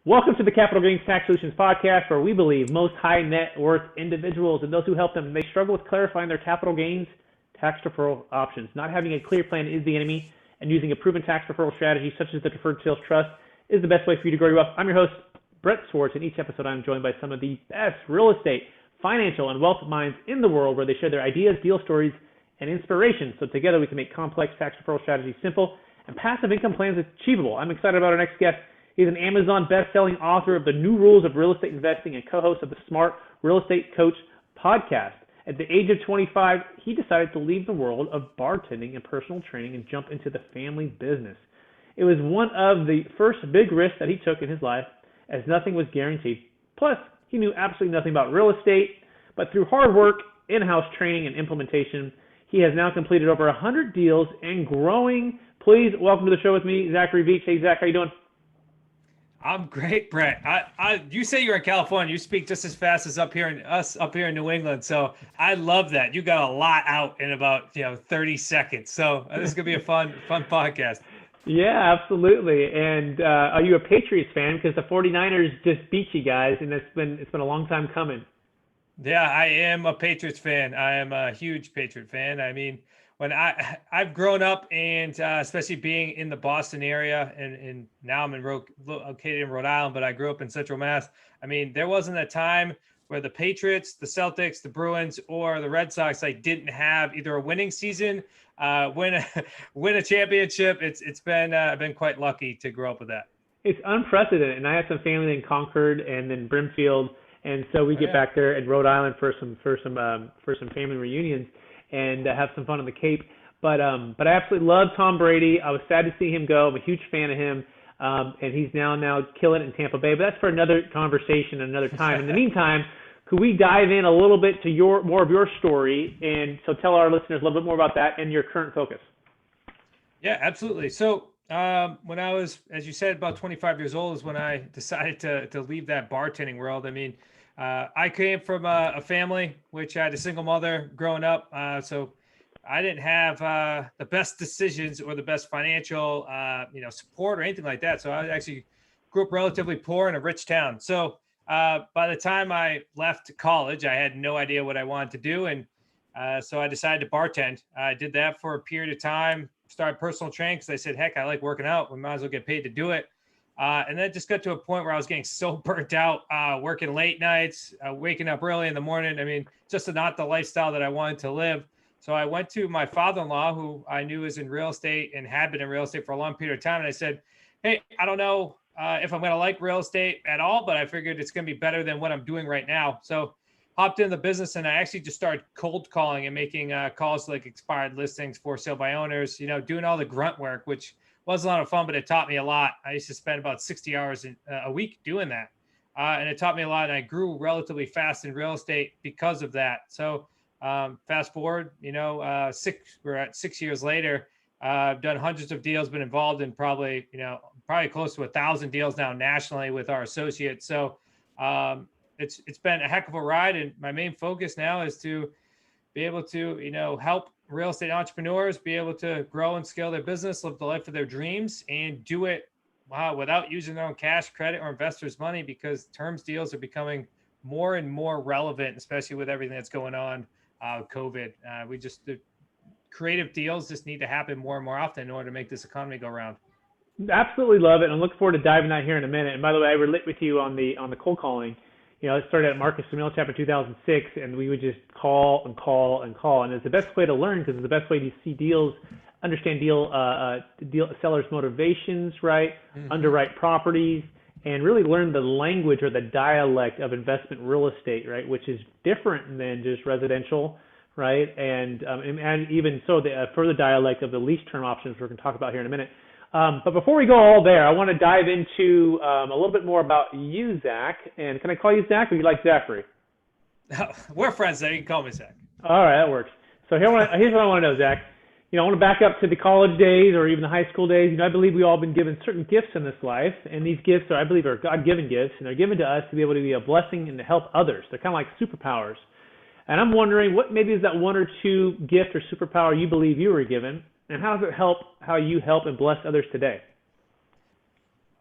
Welcome to the Capital Gains Tax Solutions podcast, where we believe most high net worth individuals and those who help them, they struggle with clarifying their capital gains tax deferral options. Not having a clear plan is the enemy, and using a proven tax deferral strategy such as the Deferred Sales Trust is the best way for you to grow your wealth. I'm your host, Brett Swarts, and each episode I'm joined by some of the best real estate, financial, and wealth minds in the world, where they share their ideas, deal stories, and inspiration, so together we can make complex tax deferral strategies simple and passive income plans achievable. I'm excited about our next guest. He's an Amazon best-selling author of The New Rules of Real Estate Investing and co-host of the Smart Real Estate Coach podcast. At the age of 25, he decided to leave the world of bartending and personal training and jump into the family business. It was one of the first big risks that he took in his life, as nothing was guaranteed. Plus, he knew absolutely nothing about real estate, but through hard work, in-house training, and implementation, he has now completed over 100 deals and growing. Please welcome to the show with me, Zachary Beach. Hey, Zach, how you doing? I'm great, Brett. You say you're in California. You speak just as fast as up here in New England. So I love that. You got a lot out in about 30 seconds. So this is gonna be a fun podcast. Yeah, absolutely. And are you a Patriots fan? Because the 49ers just beat you guys, and it's been a long time coming. Yeah, I am a Patriots fan. I am a huge Patriot fan. I mean, when I've grown up, and especially being in the Boston area, and now I'm located in Rhode Island, but I grew up in Central Mass. I mean, there wasn't a time where the Patriots, the Celtics, the Bruins, or the Red Sox didn't have either a winning season, win a championship. It's been quite lucky to grow up with that. It's unprecedented, and I have some family in Concord and then Brimfield, and so we get back there in Rhode Island for some family reunions and have some fun on the Cape. But I absolutely love Tom Brady. I was sad to see him go. I'm a huge fan of him, and he's now killing it in Tampa Bay. But that's for another conversation, another time. In the meantime, could we dive in a little bit to more of your story, and so tell our listeners a little bit more about that and your current focus? Yeah, absolutely. So when I was, as you said, about 25 years old is when I decided to leave that bartending world. I mean, I came from a family which had a single mother growing up, so I didn't have the best decisions or the best financial, support or anything like that. So I actually grew up relatively poor in a rich town. So by the time I left college, I had no idea what I wanted to do, and so I decided to bartend. I did that for a period of time. Started personal training because I said, heck, I like working out. We might as well get paid to do it. And then it just got to a point where I was getting so burnt out, working late nights, waking up early in the morning. I mean, just not the lifestyle that I wanted to live. So I went to my father-in-law, who I knew was in real estate and had been in real estate for a long period of time. And I said, hey, I don't know if I'm going to like real estate at all, but I figured it's going to be better than what I'm doing right now. So hopped in the business, and I actually just started cold calling and making calls to expired listings, for sale by owners, doing all the grunt work, which was a lot of fun, but it taught me a lot. I used to spend about 60 hours a week doing that. And it taught me a lot, and I grew relatively fast in real estate because of that. So fast forward, we're at 6 years later. I've done hundreds of deals, been involved in probably close to 1,000 deals now nationally with our associates. So it's been a heck of a ride, and my main focus now is to be able to help real estate entrepreneurs be able to grow and scale their business, live the life of their dreams, and do it without using their own cash, credit, or investors' money, because terms deals are becoming more and more relevant, especially with everything that's going on with COVID. The creative deals just need to happen more and more often in order to make this economy go round. Absolutely love it, and I'm looking forward to diving out here in a minute. And by the way, I relate with you on the cold calling. It started at Marcus Camille chapter 2006, and we would just call and call and call. And it's the best way to learn, because it's the best way to see deals, understand deal sellers' motivations, right? Mm-hmm. Underwrite properties, and really learn the language or the dialect of investment real estate, right? Which is different than just residential, right? And even so, the further dialect of the lease term options we're going to talk about here in a minute. But before we go all there, I want to dive into a little bit more about you, Zach. And can I call you Zach, or you like Zachary? We're friends, so you can call me Zach. All right, that works. So here's what I want to know, Zach. I want to back up to the college days or even the high school days. I believe we all been given certain gifts in this life, and these gifts I believe are God-given gifts, and they're given to us to be able to be a blessing and to help others. They're kind of like superpowers. And I'm wondering, what maybe is that one or two gift or superpower you believe you were given, and how does it help how you help and bless others today?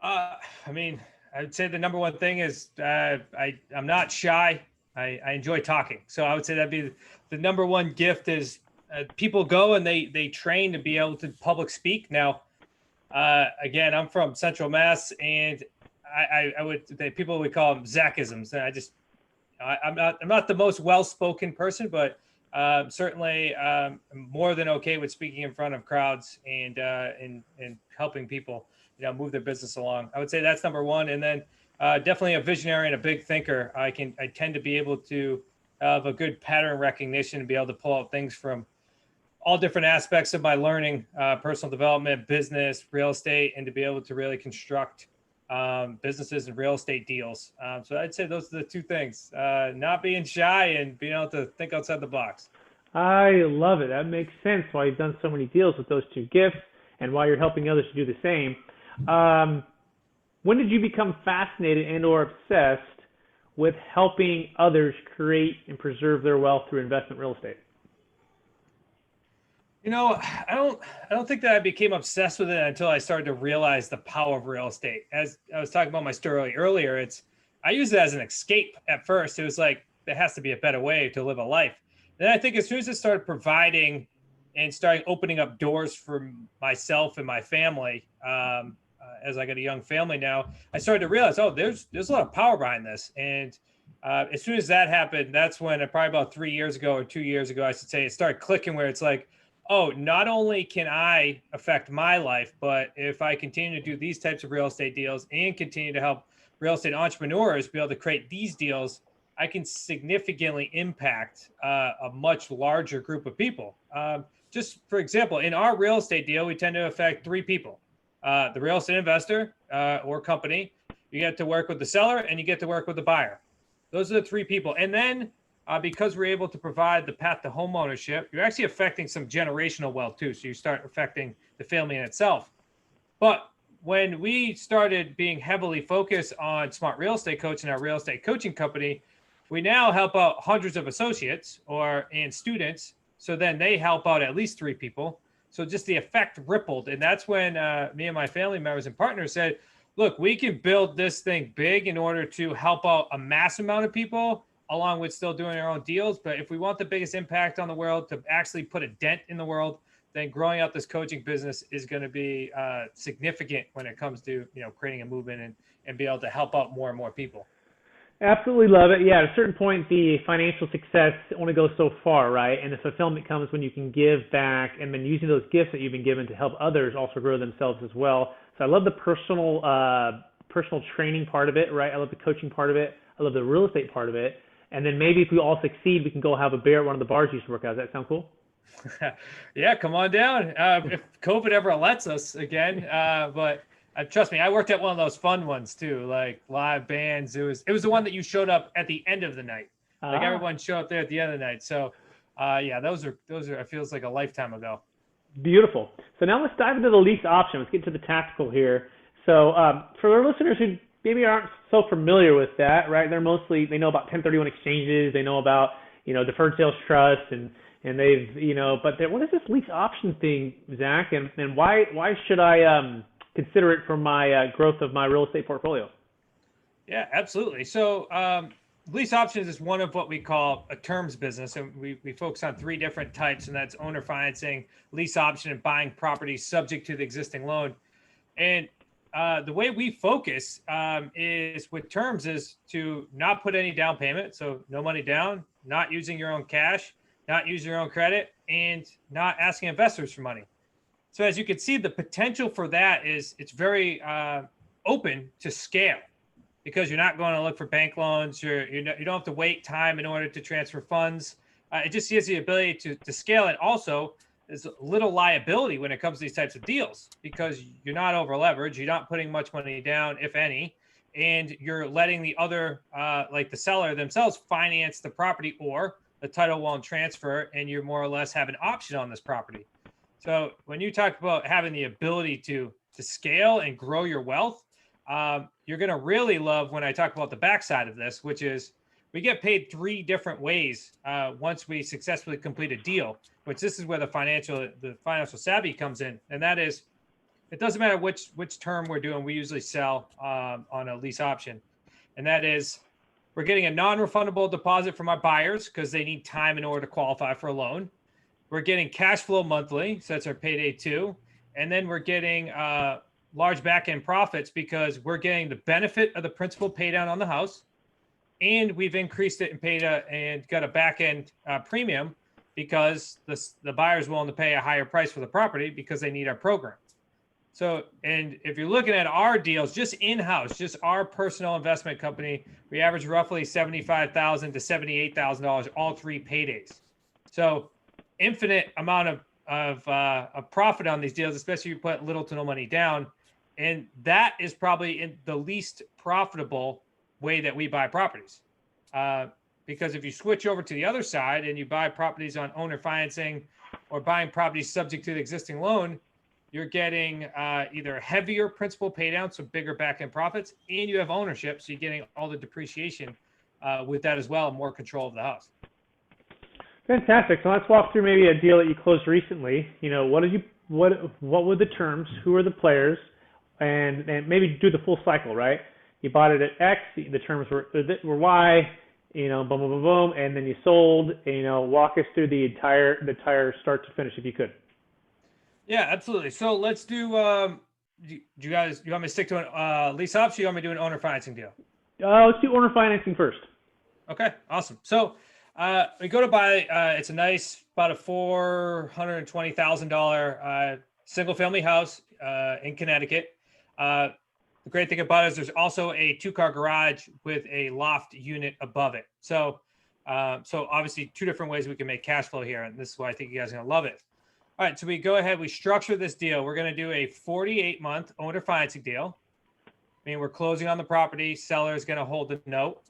I mean, I would say the number one thing is I'm not shy. I enjoy talking. So I would say that'd be the number one gift is people go and they train to be able to public speak. Now, again, I'm from Central Mass, and people would call them Zachisms. And I'm not the most well-spoken person, but certainly more than okay with speaking in front of crowds and helping people, move their business along. I would say that's number one. And then definitely a visionary and a big thinker. I tend to be able to have a good pattern recognition and be able to pull out things from all different aspects of my learning, personal development, business, real estate, and to be able to really construct businesses and real estate deals. So I'd say those are the two things, not being shy and being able to think outside the box. I love it. That makes sense why you've done so many deals with those two gifts and why you're helping others to do the same. When did you become fascinated and or obsessed with helping others create and preserve their wealth through investment real estate? I don't think that I became obsessed with it until I started to realize the power of real estate. As I was talking about my story earlier, I used it as an escape at first. It was like, there has to be a better way to live a life. Then I think as soon as it started providing and starting opening up doors for myself and my family, as I got a young family now, I started to realize, there's a lot of power behind this. And as soon as that happened, that's when probably about 3 years ago or 2 years ago, I should say, it started clicking where it's like, not only can I affect my life, but if I continue to do these types of real estate deals and continue to help real estate entrepreneurs be able to create these deals, I can significantly impact a much larger group of people. Just for example, in our real estate deal, we tend to affect 3 people. The real estate investor or company, you get to work with the seller and you get to work with the buyer. Those are the 3 people. And then because we're able to provide the path to home ownership, you're actually affecting some generational wealth too. So you start affecting the family in itself. But when we started being heavily focused on Smart Real Estate Coach and our real estate coaching company, we now help out hundreds of associates and students. So then they help out at least 3 people. So just the effect rippled. And that's when me and my family members and partners said, look, we can build this thing big in order to help out a massive amount of people, along with still doing our own deals. But if we want the biggest impact on the world, to actually put a dent in the world, then growing out this coaching business is going to be significant when it comes to, creating a movement and be able to help out more and more people. Absolutely love it. Yeah, at a certain point, the financial success only goes so far, right? And the fulfillment comes when you can give back and then using those gifts that you've been given to help others also grow themselves as well. So I love the personal training part of it, right? I love the coaching part of it. I love the real estate part of it. And then maybe if we all succeed, we can go have a beer at one of the bars you used to work at. Does that sound cool? Yeah, come on down. If COVID ever lets us again. But trust me, I worked at one of those fun ones too, like live bands. It was the one that you showed up at the end of the night. Like everyone showed up there at the end of the night. So yeah, those are, it feels like a lifetime ago. Beautiful. So now let's dive into the lease option. Let's get to the tactical here. So for our listeners who maybe aren't so familiar with that, right? They know about 1031 exchanges, they know about, deferred sales trusts and they've, but what is this lease option thing, Zach? And why should I consider it for my growth of my real estate portfolio? Yeah, absolutely. So lease options is one of what we call a terms business. And we focus on 3 different types, and that's owner financing, lease option, and buying properties subject to the existing loan. And the way we focus is with terms is to not put any down payment. So no money down, not using your own cash, not using your own credit, and not asking investors for money. So as you can see, the potential for that is it's very open to scale because you're not going to look for bank loans. You don't have to wait time in order to transfer funds. It just gives the ability to scale it. Also, there's little liability when it comes to these types of deals because you're not over leveraged. You're not putting much money down, if any, and you're letting the other, like the seller themselves, finance the property, or the title won't transfer, and you more or less have an option on this property. So when you talk about having the ability to scale and grow your wealth, you're going to really love when I talk about the backside of this, which is we get paid 3 different ways once we successfully complete a deal, which this is where the financial savvy comes in. And that is it doesn't matter which term we're doing. We usually sell on a lease option, and that is we're getting a non-refundable deposit from our buyers because they need time in order to qualify for a loan. We're getting cash flow monthly, so that's our payday 2, and then we're getting large back-end profits because we're getting the benefit of the principal pay down on the house, and we've increased it and paid and got a back-end premium because the buyer's willing to pay a higher price for the property because they need our program. So, and if you're looking at our deals, just in-house, just our personal investment company, we average roughly $75,000 to $78,000, all 3 paydays. So infinite amount of profit on these deals, especially if you put little to no money down. And that is probably in the least profitable way that we buy properties. Because if you switch over to the other side and you buy properties on owner financing or buying properties subject to the existing loan, you're getting either heavier principal pay down, so bigger back-end profits, and you have ownership, so you're getting all the depreciation with that as well, and more control of the house. Fantastic. So let's walk through maybe a deal that you closed recently. What were the terms? Who are the players? And maybe do the full cycle, right? You bought it at X, the terms were Y, boom, boom, boom, boom, and then you sold. Walk us through the entire start to finish, if you could. Yeah, absolutely. So let's do. You want me to stick to a lease option? Or you want me to do an owner financing deal? Let's do owner financing first. Okay, awesome. So we go to buy. It's a nice, about a $420,000 single family house in Connecticut. The great thing about it is there's also a 2-car garage with a loft unit above it. So obviously 2 different ways we can make cash flow here, and this is why I think you guys are gonna love it. All right, so we go ahead, we structure this deal. We're going to do a 48-month owner financing deal. I mean, we're closing on the property. Seller is going to hold the note.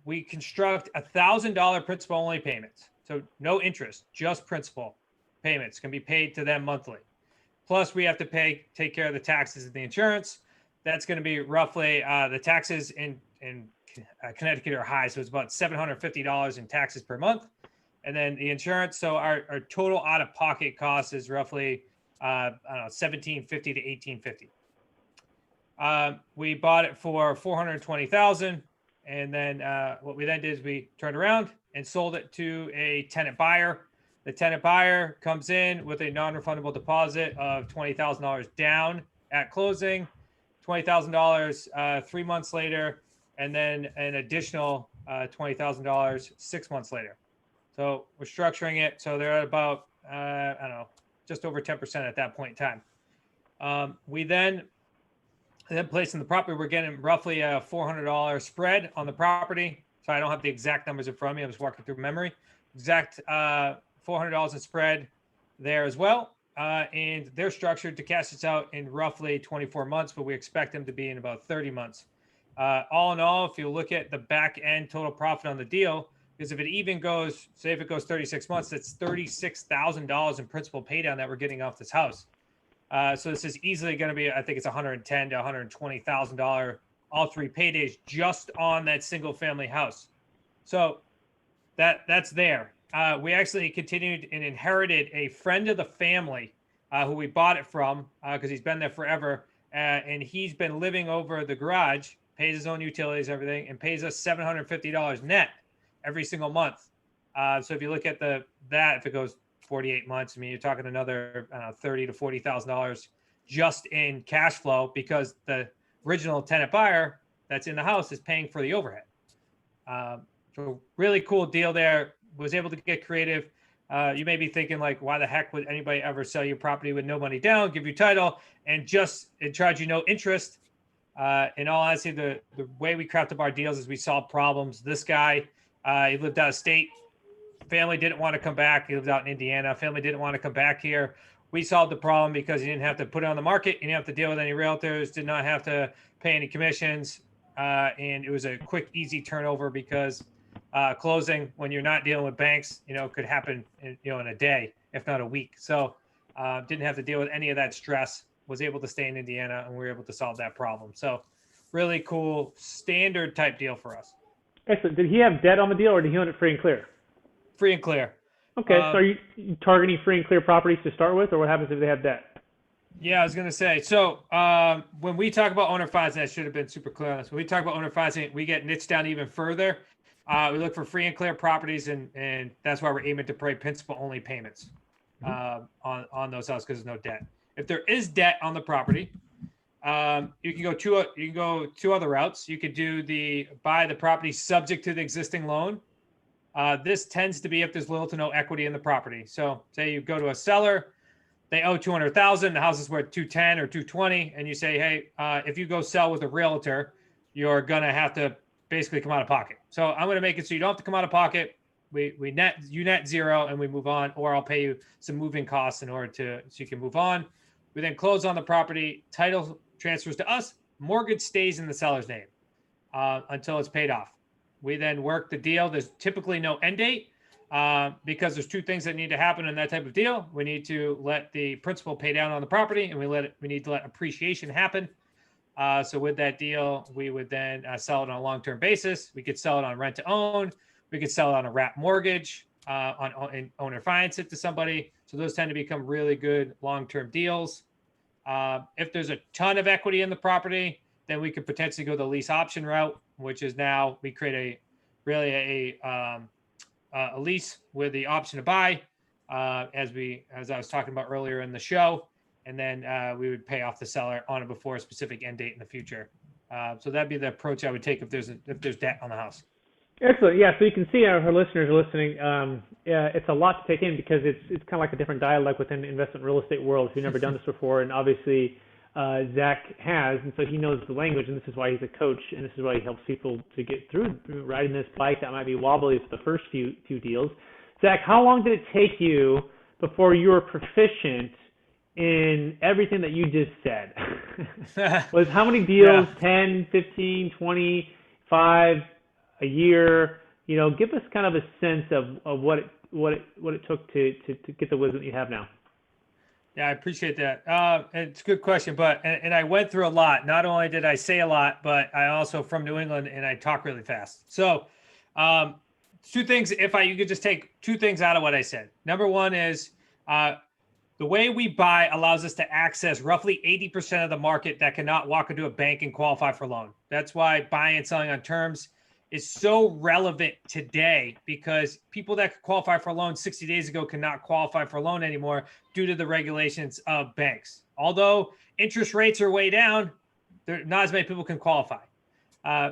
We construct $1,000 principal only payments. So no interest, just principal payments can be paid to them monthly. Plus, we have to take care of the taxes and the insurance. That's going to be roughly, the taxes in Connecticut are high, so it's about $750 in taxes per month. And then the insurance. So our total out-of-pocket cost is roughly, I don't know, $1,750 to $1,850. We bought it for $420,000, and then what we then did is we turned around and sold it to a tenant buyer. The tenant buyer comes in with a non-refundable deposit of $20,000 down at closing, $20,000 3 months later, and then an additional $20,000 6 months later. So we're structuring it so they're at about, I don't know, just over 10% at that point in time. We then placing the property, we're getting roughly a $400 spread on the property. So I don't have the exact numbers in front of me. I'm just walking through memory. Exact $400 in spread there as well. And they're structured to cash this out in roughly 24 months, but we expect them to be in about 30 months. All in all, if you look at the back end total profit on the deal, because if it even goes, say if it goes 36 months, that's $36,000 in principal pay down that we're getting off this house. So this is easily going to be, I think it's $110,000 to $120,000, all 3 paydays just on that single family house. So that's there. We actually continued and inherited a friend of the family who we bought it from because he's been there forever. And he's been living over the garage, pays his own utilities, everything, and pays us $750 net every single month. So if you look at if it goes 48 months, I mean, you're talking another $30,000 to $40,000 just in cash flow because the original tenant buyer that's in the house is paying for the overhead. So really cool deal there. Was able to get creative. You may be thinking like, why the heck would anybody ever sell your property with no money down, give you title, and charge you no interest? In all honesty, the way we crafted our deals is we solve problems. This guy, he lived out of state. Family didn't want to come back. He lived out in Indiana. Family didn't want to come back here. We solved the problem because he didn't have to put it on the market. He didn't have to deal with any realtors, did not have to pay any commissions. And it was a quick, easy turnover because closing when you're not dealing with banks, could happen in a day, if not a week. So didn't have to deal with any of that stress, was able to stay in Indiana, and we were able to solve that problem. So really cool, standard type deal for us. Excellent. Did he have debt on the deal, or did he own it free and clear? Free and clear. Okay, so are you targeting free and clear properties to start with, or what happens if they have debt? Yeah, I was gonna say. So when we talk about owner financing, I should have been super clear on this. When we talk about owner financing, we get niched down even further. We look for free and clear properties, and that's why we're aiming to pay principal only payments on those houses because there's no debt. If there is debt on the property, you can go two other routes. You could do the buy the property subject to the existing loan. This tends to be if there's little to no equity in the property. So say you go to a seller, they owe 200,000, the house is worth 210 or 220, and you say, hey, if you go sell with a realtor, you're gonna have to basically come out of pocket. So I'm gonna make it so you don't have to come out of pocket. You net zero and we move on, or I'll pay you some moving costs in order so you can move on. We then close on the property, title transfers to us, mortgage stays in the seller's name until it's paid off. We then work the deal. There's typically no end date. Because there's two things that need to happen in that type of deal. We need to let the principal pay down on the property, and we need to let appreciation happen. So with that deal, we would then sell it on a long-term basis. We could sell it on rent to own. We could sell it on a wrap mortgage, and owner finance it to somebody. So those tend to become really good long-term deals. If there's a ton of equity in the property, then we could potentially go the lease option route, which is now we create a lease with the option to buy, as I was talking about earlier in the show, and then we would pay off the seller on or before a specific end date in the future. So that'd be the approach I would take if there's debt on the house. Excellent. Yeah, so you can see our listeners are listening. It's a lot to take in because it's kind of like a different dialogue within the investment real estate world. If you've never done this before, and obviously Zach has, and so he knows the language, and this is why he's a coach, and this is why he helps people to get through riding this bike that might be wobbly for the first few deals. Zach, how long did it take you before you were proficient in everything that you just said? Was how many deals? Yeah. 10, 15, 20, 5, a year? You know, give us kind of a sense of what it took to get the wisdom that you have now. Yeah, I appreciate that. It's a good question, but I went through a lot. Not only did I say a lot, but I also from New England and I talk really fast. So, two things. You could just take two things out of what I said. Number one is the way we buy allows us to access roughly 80% of the market that cannot walk into a bank and qualify for loan. That's why buying and selling on terms is so relevant today, because people that could qualify for a loan 60 days ago cannot qualify for a loan anymore due to the regulations of banks. Although interest rates are way down, not as many people can qualify.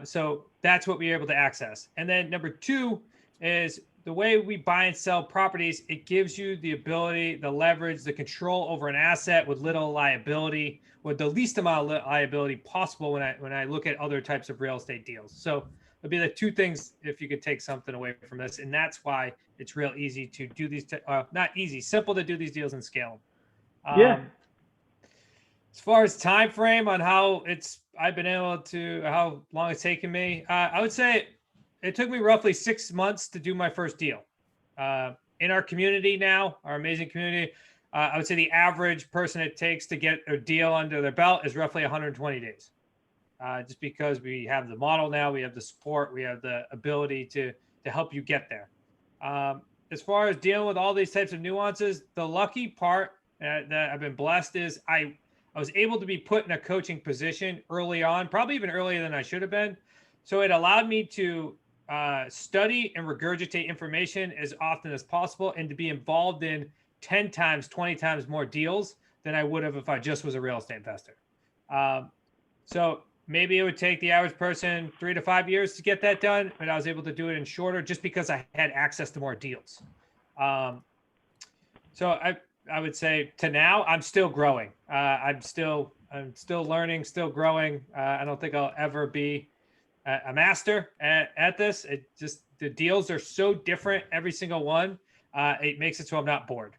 So that's what we are able to access. And then number two is the way we buy and sell properties. It gives you the ability, the leverage, the control over an asset with little liability, with the least amount of liability possible when I look at other types of real estate deals. So it'd be the two things if you could take something away from this. And that's why it's real easy to do these, not easy, simple to do these deals and scale them. Yeah. As far as time frame on how long it's taken me, I would say it took me roughly 6 months to do my first deal. In our community now, our amazing community, I would say the average person it takes to get a deal under their belt is roughly 120 days. Just because we have the model now, we have the support, we have the ability to help you get there. As far as dealing with all these types of nuances, the lucky part that I've been blessed is I was able to be put in a coaching position early on, probably even earlier than I should have been. So it allowed me to study and regurgitate information as often as possible and to be involved in 10 times, 20 times more deals than I would have if I just was a real estate investor. So maybe it would take the average person 3 to 5 years to get that done, but I was able to do it in shorter just because I had access to more deals. So I would say to now, I'm still growing. I'm still learning, still growing. I don't think I'll ever be a master at this. It just, the deals are so different, every single one. It makes it so I'm not bored.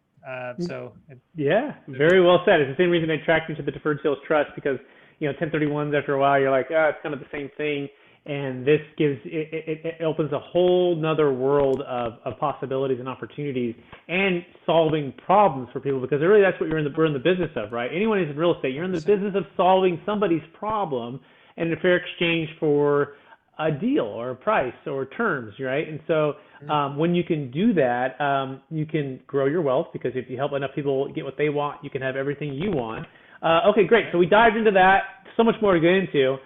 Yeah, very well said. It's the same reason I tracked into the Deferred Sales Trust, because 1031s after a while, you're like, it's kind of the same thing. And this it opens a whole nother world of possibilities and opportunities and solving problems for people, because really that's what we're in the business of, right? Anyone who's in real estate, you're in the business of solving somebody's problem and a fair exchange for a deal or a price or terms, right? And so when you can do that, you can grow your wealth, because if you help enough people get what they want, you can have everything you want. Okay, great. So we dived into that. So much more to get into.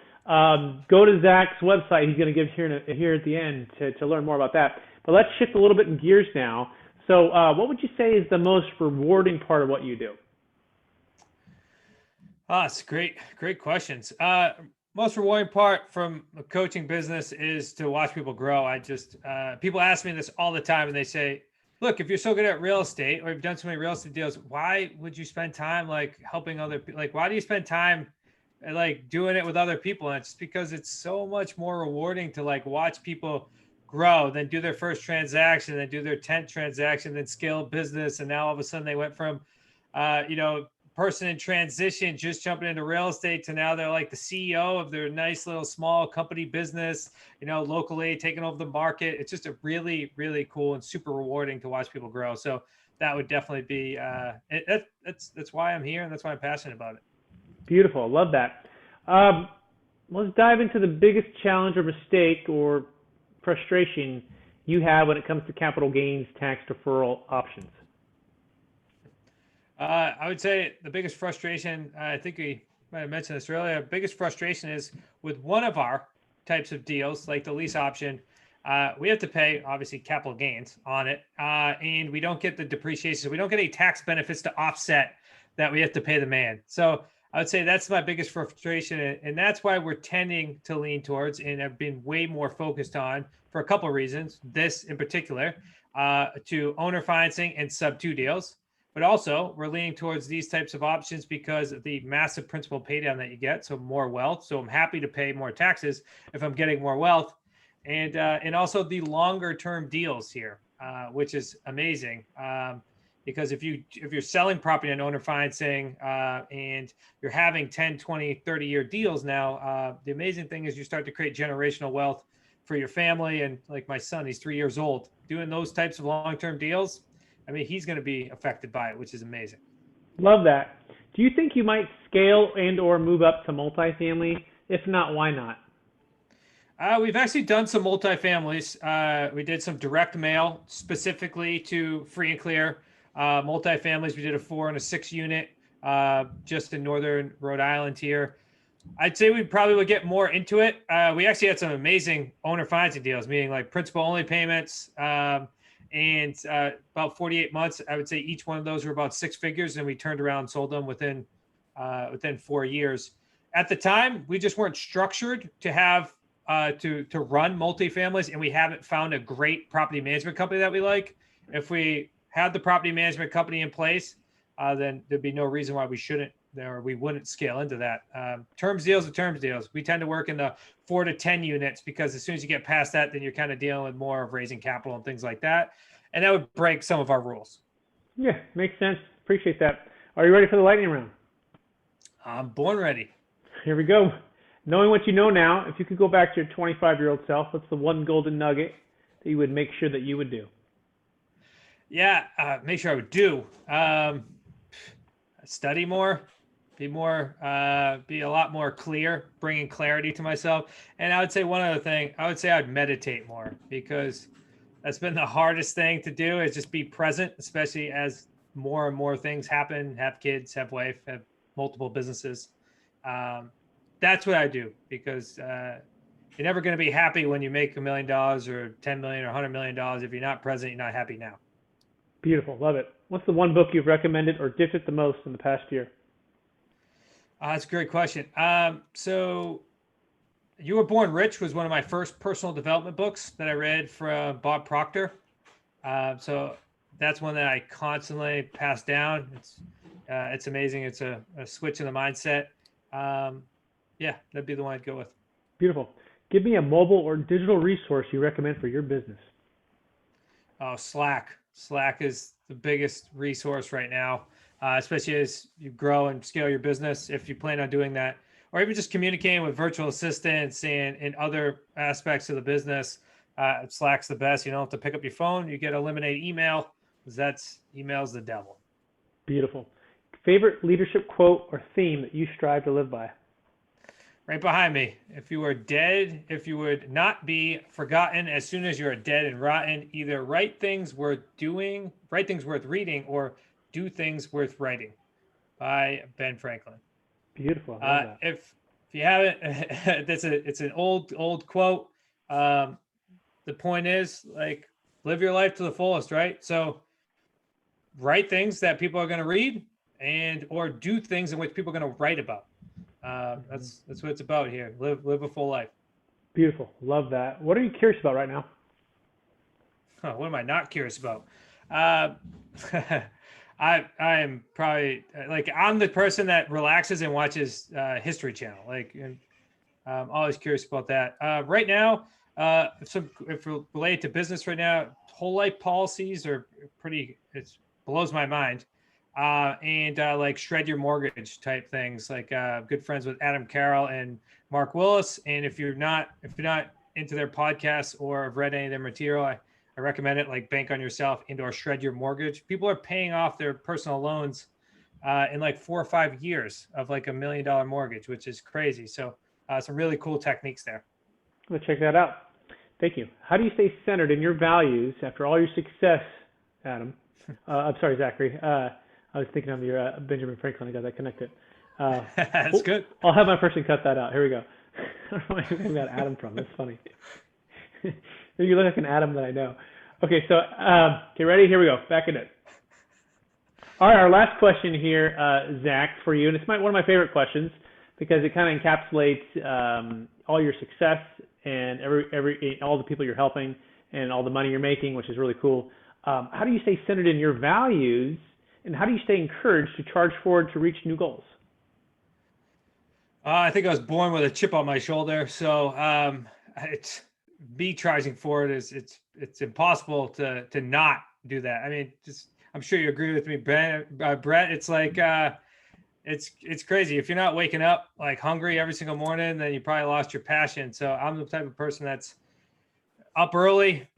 Go to Zach's website. He's going to give here at the end to learn more about that. But let's shift a little bit in gears now. So what would you say is the most rewarding part of what you do? It's great questions. Most rewarding part from a coaching business is to watch people grow. People ask me this all the time, and they say, look, if you're so good at real estate, or you've done so many real estate deals, why would you spend time like helping other people? Like, why do you spend time like doing it with other people? And it's just because it's so much more rewarding to like watch people grow, then do their first transaction, then do their 10th transaction, then scale a business. And now all of a sudden they went from, person in transition, just jumping into real estate, to now they're like the CEO of their nice little small company business, locally taking over the market. It's just a really, really cool and super rewarding to watch people grow. So that would definitely be, that's why I'm here. And that's why I'm passionate about it. Beautiful. Love that. Let's dive into the biggest challenge or mistake or frustration you have when it comes to capital gains tax deferral options. I would say the biggest frustration, I think we might have mentioned this earlier, biggest frustration is with one of our types of deals, like the lease option, we have to pay, obviously, capital gains on it, and we don't get the depreciation. So we don't get any tax benefits to offset that we have to pay the man. So I would say that's my biggest frustration, and that's why we're tending to lean towards, and have been way more focused on, for a couple of reasons, this in particular, to owner financing and sub-2 deals. But also, we're leaning towards these types of options because of the massive principal pay down that you get, so more wealth. So I'm happy to pay more taxes if I'm getting more wealth, and also the longer term deals here, which is amazing. Because if you're selling property and owner financing, and you're having 10, 20, 30-year deals now, the amazing thing is you start to create generational wealth for your family. And like my son, he's 3 years old, doing those types of long-term deals. I mean, he's going to be affected by it, which is amazing. Love that. Do you think you might scale and or move up to multifamily? If not, why not? We've actually done some multifamilies. We did some direct mail specifically to free and clear multifamilies. We did a 4 and a 6 unit just in northern Rhode Island here. I'd say we probably would get more into it. We actually had some amazing owner financing deals, meaning like principal only payments. And about 48 months, I would say each one of those were about 6 figures, and we turned around and sold them within 4 years. At the time, we just weren't structured to have to run multifamilies, and we haven't found a great property management company that we like. If we had the property management company in place, then there'd be no reason why we shouldn't, or we wouldn't scale into that. Terms deals are terms deals. We tend to work in the 4 to 10 units, because as soon as you get past that, then you're kind of dealing with more of raising capital and things like that. And that would break some of our rules. Yeah, makes sense. Appreciate that. Are you ready for the lightning round? I'm born ready. Here we go. Knowing what you know now, if you could go back to your 25-year-old self, what's the one golden nugget that you would make sure that you would do? Yeah, make sure I would do. Study more, be a lot more clear, bringing clarity to myself. And I would say one other thing, I would say I'd meditate more, because that's been the hardest thing to do, is just be present, especially as more and more things happen, have kids, have wife, have multiple businesses. That's what I do, because you're never going to be happy when you make $1 million or 10 million or $100 million. If you're not present, you're not happy now. Beautiful. Love it. What's the one book you've recommended or gifted the most in the past year? That's a great question. So You Were Born Rich was one of my first personal development books that I read from Bob Proctor. So that's one that I constantly pass down. It's amazing. It's a switch in the mindset. Yeah, that'd be the one I'd go with. Beautiful. Give me a mobile or digital resource you recommend for your business. Oh, Slack. Slack is the biggest resource right now, especially as you grow and scale your business. If you plan on doing that, or even just communicating with virtual assistants and other aspects of the business, Slack's the best. You don't have to pick up your phone. You get to eliminate email, because email's the devil. Beautiful. Favorite leadership quote or theme that you strive to live by? Right behind me. If you are dead, if you would not be forgotten as soon as you are dead and rotten, either write things worth doing, write things worth reading, or do things worth writing. by Ben Franklin. Beautiful. I love that. If you haven't, it's an old quote. The point is, like, live your life to the fullest, right? So write things that people are going to read, and or do things in which people are going to write about. That's what it's about here. Live a full life. Beautiful. Love that. What are you curious about right now? What am I not curious about? I am probably, like, I'm the person that relaxes and watches History Channel. Like, and I'm always curious about that. Right now, if we're related to business right now, whole life policies are pretty. It blows my mind. And like shred your mortgage type things. Like, good friends with Adam Carroll and Mark Willis. And if you're not into their podcasts or have read any of their material, I recommend it. Like Bank on Yourself and or Shred Your Mortgage. People are paying off their personal loans in like 4 or 5 years of like $1 million mortgage, which is crazy. So some really cool techniques there. Let's check that out. Thank you. How do you stay centered in your values after all your success, Adam? I'm sorry, Zachary. I was thinking of your Benjamin Franklin. I got that connected. That's good. I'll have my person cut that out. Here we go. I don't know where I got Adam from. That's funny. You look like an Adam that I know. Okay, so get ready. Here we go. Back in it. All right, our last question here, Zach, for you, and it's one of my favorite questions because it kind of encapsulates all your success and all the people you're helping and all the money you're making, which is really cool. How do you stay centered in your values, and how do you stay encouraged to charge forward to reach new goals? I think I was born with a chip on my shoulder, so it's me charging forward it's impossible to not do that. I mean, I'm sure you agree with me, Brett. It's like it's crazy. If you're not waking up like hungry every single morning, then you probably lost your passion. So I'm the type of person that's up early,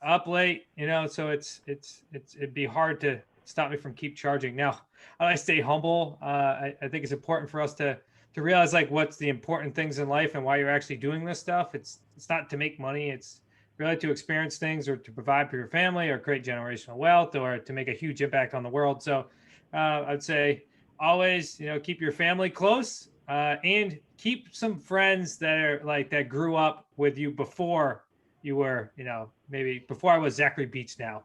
up late, so it'd be hard to stop me from keep charging. Now, I stay humble. I think it's important for us to realize like what's the important things in life and why you're actually doing this stuff. It's not to make money. It's really to experience things or to provide for your family or create generational wealth or to make a huge impact on the world. So I'd say always, keep your family close and keep some friends that are like that grew up with you before you were, maybe before I was Zachary Beach now.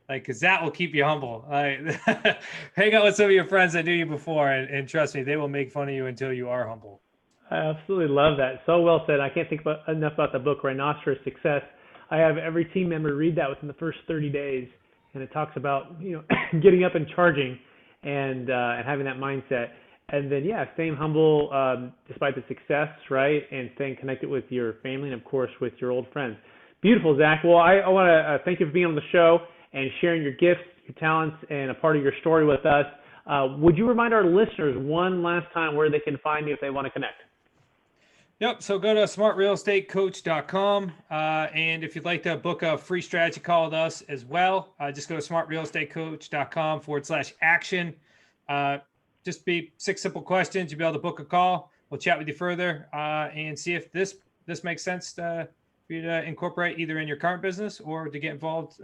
Because that will keep you humble. Hang out with some of your friends that knew you before, and trust me, they will make fun of you until you are humble. I absolutely love that. So well said. I can't think enough about the book, Rhinoceros Success. I have every team member read that within the first 30 days, and it talks about getting up and charging and having that mindset. And then, staying humble despite the success, right, and staying connected with your family and, of course, with your old friends. Beautiful, Zach. Well, I want to thank you for being on the show and sharing your gifts, your talents, and a part of your story with us. Would you remind our listeners one last time where they can find you if they want to connect? Yep. So go to smartrealestatecoach.com. And if you'd like to book a free strategy call with us as well, just go to smartrealestatecoach.com/action. Just be 6 simple questions. You'll be able to book a call. We'll chat with you further and see if this makes sense for you to incorporate either in your current business or to get involved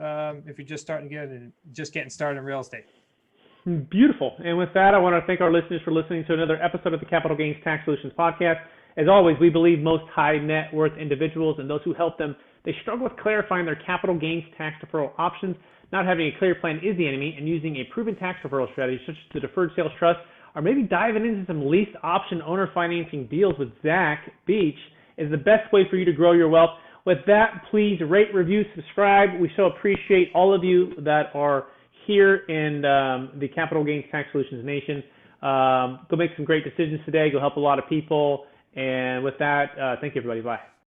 if you're just getting started in real estate. Beautiful. And with that, I want to thank our listeners for listening to another episode of the Capital Gains Tax Solutions Podcast. As always, we believe most high net worth individuals and those who help them, they struggle with clarifying their capital gains tax deferral options. Not having a clear plan is the enemy, and using a proven tax deferral strategy such as the Deferred Sales Trust, or maybe diving into some lease option owner financing deals with Zach Beach is the best way for you to grow your wealth. With that, please rate, review, subscribe. We so appreciate all of you that are here in the Capital Gains Tax Solutions Nation. Go make some great decisions today. Go help a lot of people. And with that, thank you, everybody. Bye.